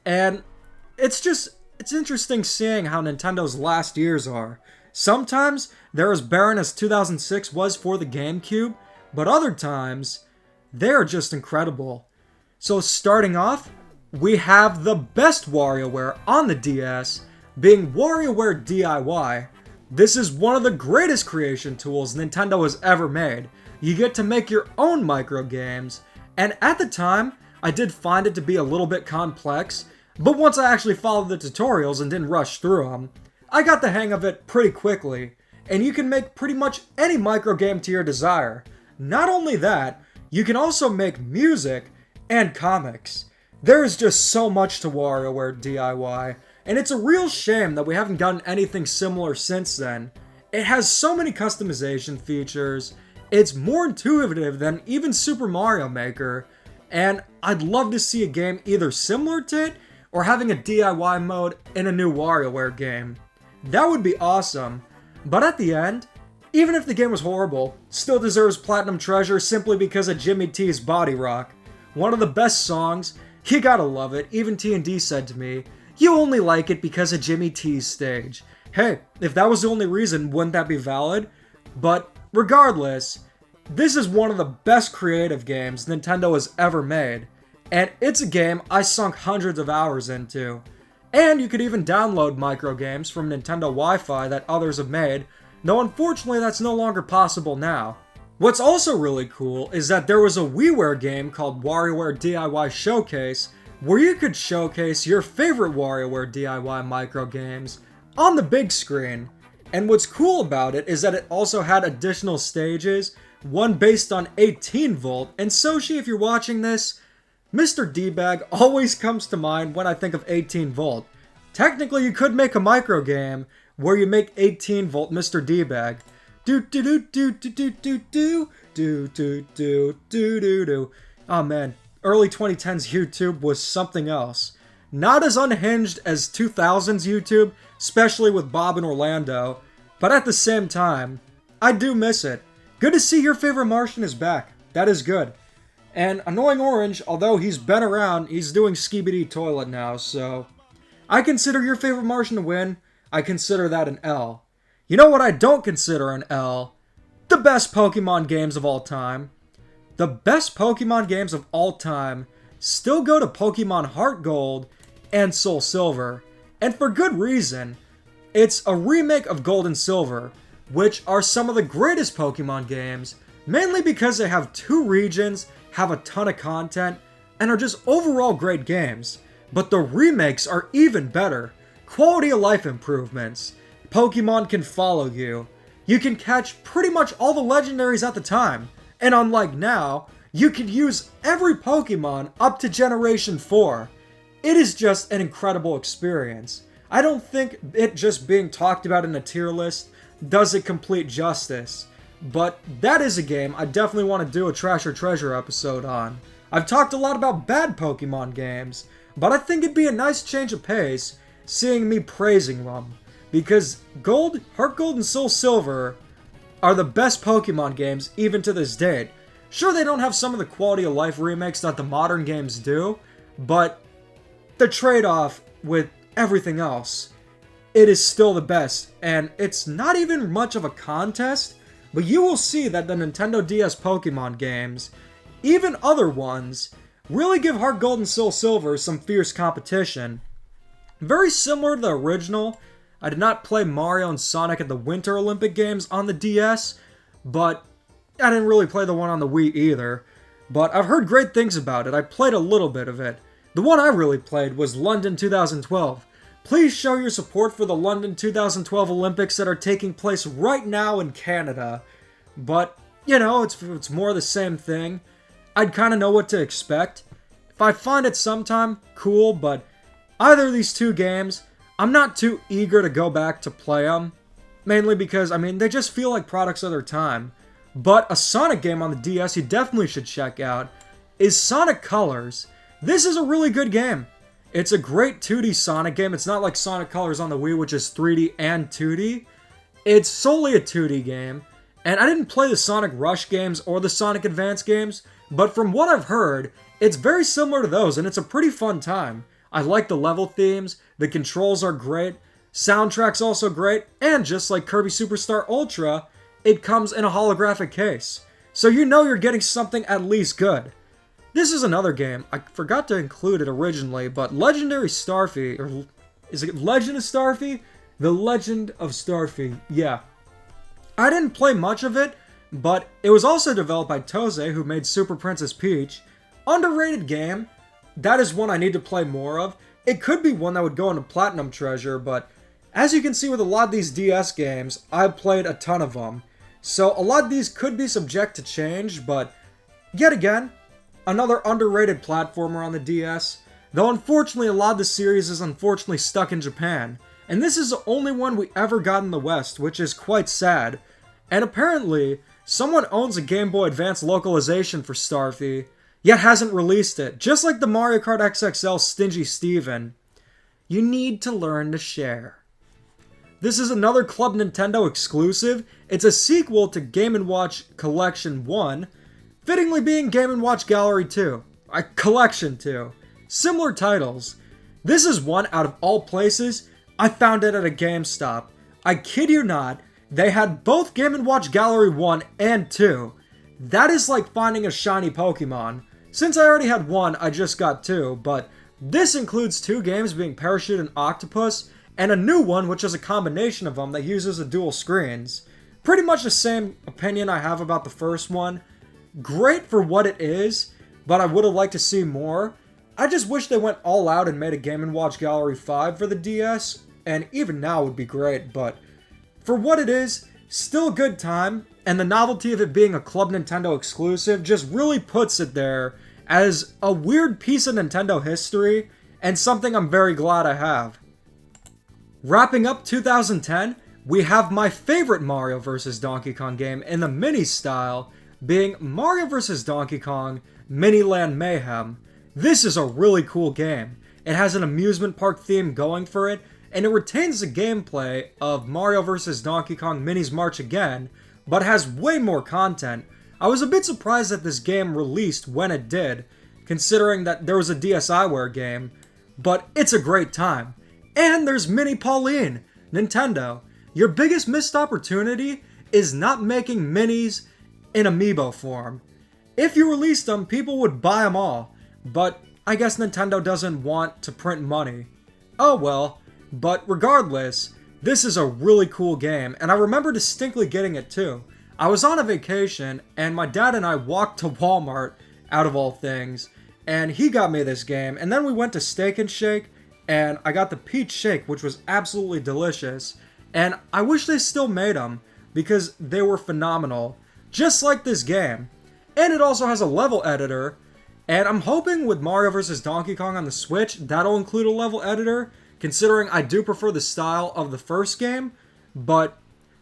And it's interesting seeing how Nintendo's last years are. Sometimes they're as barren as 2006 was for the GameCube, but other times, they're just incredible. So starting off, we have the best WarioWare on the DS, being WarioWare DIY. This is one of the greatest creation tools Nintendo has ever made. You get to make your own micro games, and at the time, I did find it to be a little bit complex, but once I actually followed the tutorials and didn't rush through them, I got the hang of it pretty quickly, and you can make pretty much any micro game to your desire. Not only that, you can also make music and comics. There is just so much to WarioWare DIY, and it's a real shame that we haven't gotten anything similar since then. It has so many customization features, it's more intuitive than even Super Mario Maker, and I'd love to see a game either similar to it, or having a DIY mode in a new WarioWare game. That would be awesome, but at the end, even if the game was horrible, still deserves Platinum Treasure simply because of Jimmy T's Body Rock. One of the best songs, you gotta love it. Even T&D said to me, "You only like it because of Jimmy T's stage." Hey, if that was the only reason, wouldn't that be valid? But regardless, this is one of the best creative games Nintendo has ever made, and it's a game I sunk hundreds of hours into. And you could even download micro games from Nintendo Wi-Fi that others have made, though unfortunately that's no longer possible now. What's also really cool is that there was a WiiWare game called WarioWare DIY Showcase, where you could showcase your favorite WarioWare DIY micro games on the big screen. And what's cool about it is that it also had additional stages, one based on 18 volt, and Soshi, if you're watching this, Mr. D-Bag always comes to mind when I think of 18 volt. Technically, you could make a micro game where you make 18 volt Mr. D-Bag. Do do do do do do do do do do do do do do. Oh man, early 2010s YouTube was something else. Not as unhinged as 2000s YouTube, especially with Bob and Orlando, but at the same time, I do miss it. Good to see your favorite Martian is back. That is good. And Annoying Orange, although he's been around, he's doing Skibidi Toilet now, so I consider your favorite Martian to win. I consider that an L. You know what I don't consider an L? The best Pokemon games of all time. The best Pokemon games of all time still go to Pokemon Heart Gold and Soul Silver. And for good reason. It's a remake of Gold and Silver, which are some of the greatest Pokemon games, mainly because they have 2 regions, have a ton of content, and are just overall great games. But the remakes are even better. Quality of life improvements. Pokemon can follow you. You can catch pretty much all the legendaries at the time. And unlike now, you can use every Pokemon up to Generation 4. It is just an incredible experience. I don't think it just being talked about in a tier list does it complete justice. But that is a game I definitely want to do a Trash or Treasure episode on. I've talked a lot about bad Pokemon games, but I think it'd be a nice change of pace seeing me praising them. Because Gold, Heart Gold, and Soul Silver are the best Pokemon games even to this date. Sure, they don't have some of the quality of life remakes that the modern games do, but the trade-off with everything else, it is still the best. And it's not even much of a contest, but you will see that the Nintendo DS Pokemon games, even other ones, really give Heart Gold and Soul Silver some fierce competition. Very similar to the original, I did not play Mario and Sonic at the Winter Olympic Games on the DS, but I didn't really play the one on the Wii either. But I've heard great things about it. I played a little bit of it. The one I really played was London 2012. Please show your support for the London 2012 Olympics that are taking place right now in Canada. But, you know, it's more the same thing. I'd kind of know what to expect. If I find it sometime, cool, but either of these 2 games, I'm not too eager to go back to play them. Mainly because, I mean, they just feel like products of their time. But a Sonic game on the DS you definitely should check out is Sonic Colors. This is a really good game. It's a great 2D Sonic game. It's not like Sonic Colors on the Wii, which is 3D and 2D. It's solely a 2D game. And I didn't play the Sonic Rush games or the Sonic Advance games, but from what I've heard, it's very similar to those, and it's a pretty fun time. I like the level themes, the controls are great, soundtrack's also great, and just like Kirby Superstar Ultra, it comes in a holographic case. so you know you're getting something at least good. This is another game, I forgot to include it originally, but Legendary Starfy, or is it Legend of Starfy? The Legend of Starfy, yeah. I didn't play much of it, but it was also developed by Toze, who made Super Princess Peach. Underrated game. That is one I need to play more of. It could be one that would go into Platinum Treasure, but as you can see with a lot of these DS games, I've played a ton of them. So a lot of these could be subject to change, but yet again, another underrated platformer on the DS. Though unfortunately a lot of the series is unfortunately stuck in Japan. And this is the only one we ever got in the West, which is quite sad. And apparently, someone owns a Game Boy Advance localization for Starfy, yet hasn't released it, just like the Mario Kart XXL Stingy Steven. You need to learn to share. This is another Club Nintendo exclusive. It's a sequel to Game & Watch Collection 1, fittingly being Game & Watch Gallery 2. Collection 2. Similar titles. This is one out of all places. I found it at a GameStop. I kid you not, they had both Game & Watch Gallery 1 and 2. That is like finding a shiny Pokemon. Since I already had one, I just got 2, but this includes 2 games being Parachute and Octopus, and a new one which is a combination of them that uses the dual screens. Pretty much the same opinion I have about the first one. Great for what it is, but I would have liked to see more. I just wish they went all out and made a Game & Watch Gallery 5 for the DS, and even now would be great, but for what it is, still a good time, and the novelty of it being a Club Nintendo exclusive just really puts it there as a weird piece of Nintendo history, and something I'm very glad I have. Wrapping up 2010, we have my favorite Mario vs. Donkey Kong game in the mini style, being Mario vs. Donkey Kong Mini Land Mayhem. This is a really cool game. It has an amusement park theme going for it, and it retains the gameplay of Mario vs. Donkey Kong Mini's March Again, but has way more content. I was a bit surprised that this game released when it did, considering that there was a DSiWare game, but it's a great time. And there's Mini Pauline! Nintendo, your biggest missed opportunity is not making minis in amiibo form. If you released them, people would buy them all, but I guess Nintendo doesn't want to print money. Oh well, but regardless, this is a really cool game, and I remember distinctly getting it too. I was on a vacation, and my dad and I walked to Walmart, out of all things, and he got me this game, and then we went to Steak and Shake, and I got the peach shake, which was absolutely delicious, and I wish they still made them, because they were phenomenal, just like this game. And it also has a level editor, and I'm hoping with Mario vs. Donkey Kong on the Switch, that'll include a level editor, considering I do prefer the style of the first game, but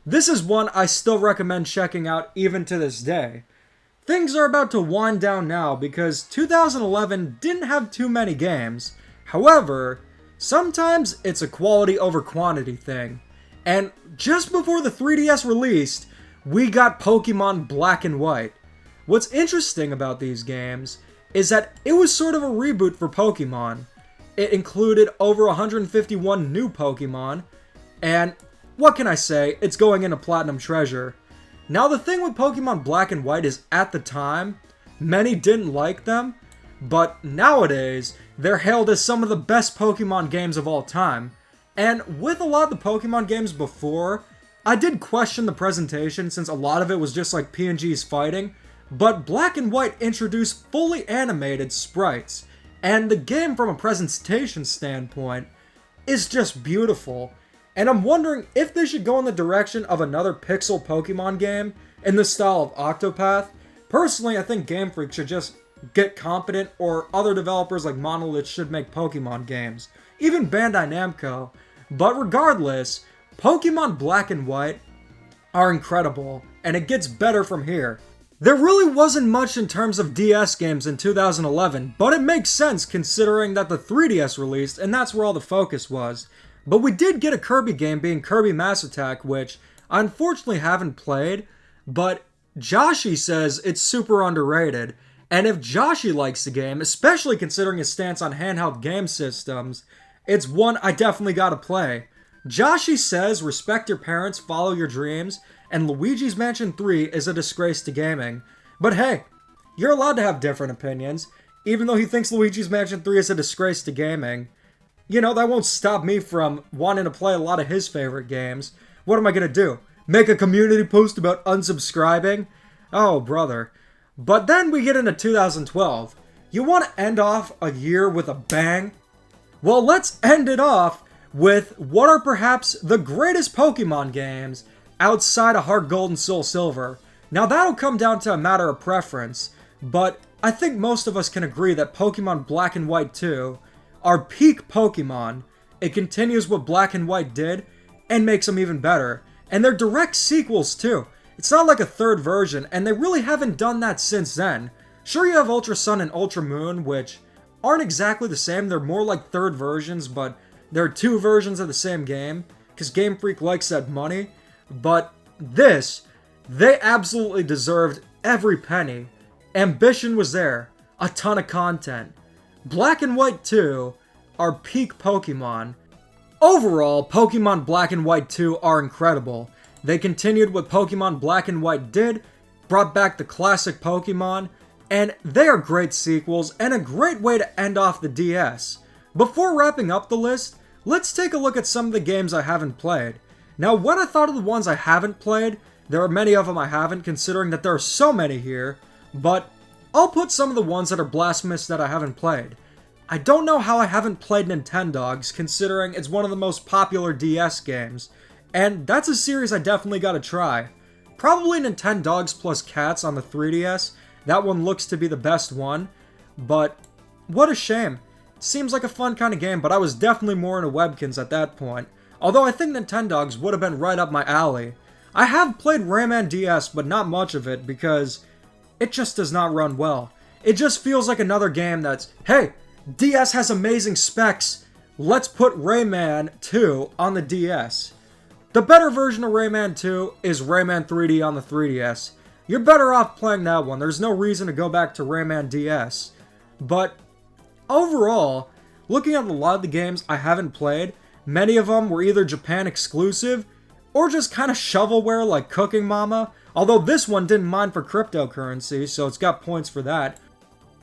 this is one I still recommend checking out even to this day. Things are about to wind down now because 2011 didn't have too many games. However, sometimes it's a quality over quantity thing. And just before the 3DS released, we got Pokémon Black and White. What's interesting about these games is that it was sort of a reboot for Pokémon. It included over 151 new Pokémon, and what can I say, it's going into Platinum Treasure. Now the thing with Pokémon Black and White is at the time, many didn't like them, but nowadays, they're hailed as some of the best Pokémon games of all time. And with a lot of the Pokémon games before, I did question the presentation since a lot of it was just like PNGs fighting, but Black and White introduced fully animated sprites, and the game from a presentation standpoint is just beautiful. And I'm wondering if they should go in the direction of another pixel Pokemon game in the style of Octopath. Personally, I think Game Freak should just get competent, or other developers like Monolith should make Pokemon games. Even Bandai Namco. But regardless, Pokemon Black and White are incredible, and it gets better from here. There really wasn't much in terms of DS games in 2011, but it makes sense considering that the 3DS released, and that's where all the focus was. But we did get a Kirby game being Kirby Mass Attack, which I unfortunately haven't played, but Joshi says it's super underrated. And if Joshi likes the game, especially considering his stance on handheld game systems, it's one I definitely gotta play. Joshi says respect your parents, follow your dreams, and Luigi's Mansion 3 is a disgrace to gaming. But hey, you're allowed to have different opinions. Even though he thinks Luigi's Mansion 3 is a disgrace to gaming, you know, that won't stop me from wanting to play a lot of his favorite games. What am I gonna do? Make a community post about unsubscribing? Oh, brother. But then we get into 2012. You want to end off a year with a bang? Well, let's end it off with what are perhaps the greatest Pokemon games outside of Heart Gold and Soul Silver. Now, that'll come down to a matter of preference, but I think most of us can agree that Pokemon Black and White 2 are peak Pokemon. It continues what Black and White did and makes them even better. And they're direct sequels too. It's not like a third version, and they really haven't done that since then. Sure, you have Ultra Sun and Ultra Moon, which aren't exactly the same. They're more like third versions, but they're two versions of the same game, because Game Freak likes that money. But this, they absolutely deserved every penny. Ambition was there. A ton of content. Black and White 2 are peak Pokemon. Overall, Pokemon Black and White 2 are incredible. They continued what Pokemon Black and White did, brought back the classic Pokemon, and they are great sequels and a great way to end off the DS. Before wrapping up the list, let's take a look at some of the games I haven't played. Now, when I thought of the ones I haven't played, there are many of them I haven't, considering that there are so many here, but I'll put some of the ones that are blasphemous that I haven't played. I don't know how I haven't played Nintendogs, considering it's one of the most popular DS games, and that's a series I definitely gotta try. Probably Nintendogs plus Cats on the 3DS, that one looks to be the best one, but what a shame. It seems like a fun kind of game, but I was definitely more into Webkins at that point, although I think Nintendogs would have been right up my alley. I have played Rayman DS, but not much of it, because it just does not run well. It just feels like another game that's, hey, DS has amazing specs, let's put Rayman 2 on the DS. The better version of Rayman 2 is Rayman 3D on the 3DS. You're better off playing that one, there's no reason to go back to Rayman DS. But overall, looking at a lot of the games I haven't played, many of them were either Japan exclusive, or just kind of shovelware like Cooking Mama, although this one didn't mind for cryptocurrency, so it's got points for that.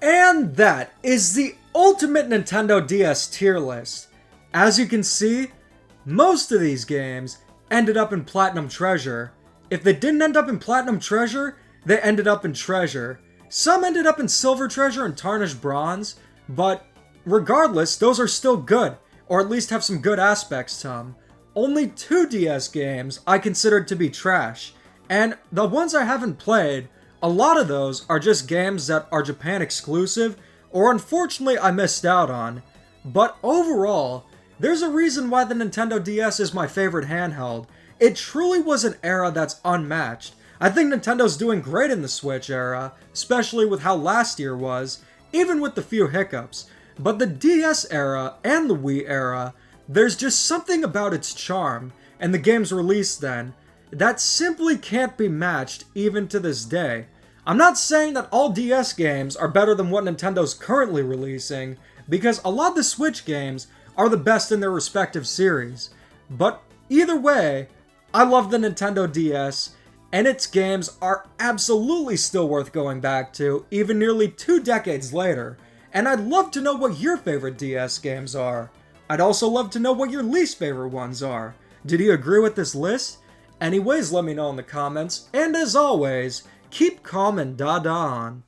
And that is the ultimate Nintendo DS tier list. As you can see, most of these games ended up in Platinum Treasure. If they didn't end up in Platinum Treasure, they ended up in Treasure. Some ended up in Silver Treasure and Tarnished Bronze, but regardless, those are still good, or at least have some good aspects to them. Only 2 DS games I considered to be trash, and the ones I haven't played, a lot of those are just games that are Japan exclusive, or unfortunately I missed out on. But overall, there's a reason why the Nintendo DS is my favorite handheld. It truly was an era that's unmatched. I think Nintendo's doing great in the Switch era, especially with how last year was, even with the few hiccups. But the DS era and the Wii era, there's just something about its charm, and the games released then, that simply can't be matched even to this day. I'm not saying that all DS games are better than what Nintendo's currently releasing, because a lot of the Switch games are the best in their respective series. But either way, I love the Nintendo DS, and its games are absolutely still worth going back to, even nearly 2 decades later. And I'd love to know what your favorite DS games are. I'd also love to know what your least favorite ones are. Did you agree with this list? Anyways, let me know in the comments, and as always, keep calm and da-da on.